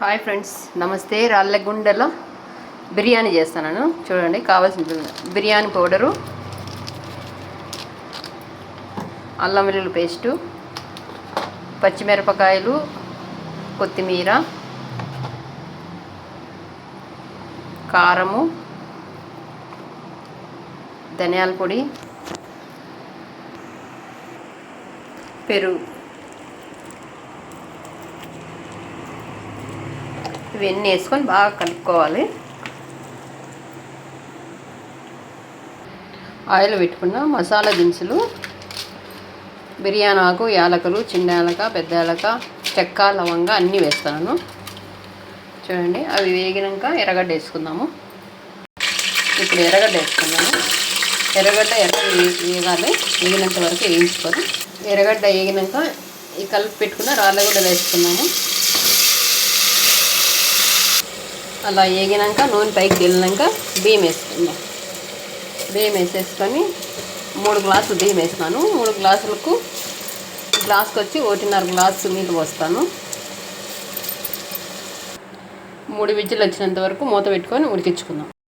Hi friends, నమస్తే. రాళ్ళగుండలో బిర్యానీ చేస్తాను. చూడండి, కావాల్సిన బిర్యానీ పౌడరు, అల్లం వెల్లుల్లి పేస్టు, పచ్చిమిరపకాయలు, కొత్తిమీర, కారము, ధనియాల పొడి, పెరుగు. ఇవన్నీ వేసుకొని బాగా కలుపుకోవాలి. ఆయిల్ పెట్టుకున్న మసాలా దినుసులు, బిర్యానీ ఆకు, యాలకులు, చిన్న యాలక, పెద్ద యాలక, చెక్క, లవంగా అన్నీ వేస్తాను. చూడండి, అవి వేగినాక ఎర్రగడ్డ వేసుకుందాము. ఇప్పుడు ఎర్రగడ్డ వేసుకుందాము. ఎర్రగడ్డ వేగాలి, వేగినంత వరకు వేయించుకొని ఎర్రగడ్డ వేగినాక ఈ కలిపి పెట్టుకున్న రాళ్ళగడ్డలు వేసుకున్నాము. అలా వేగినాక నూనె పైకి వెళ్ళినాక బియ్యం వేసుకుందాం. బియ్యం వేసేసుకొని 3 గ్లాసులు బియ్యం వేసినాను. 3 గ్లాసులకు గ్లాస్కి వచ్చి 1.5 గ్లాసు నీళ్ళు పోస్తాను. 3 విజిల్ వచ్చినంత వరకు మూత పెట్టుకొని ఉడికించుకుందాం.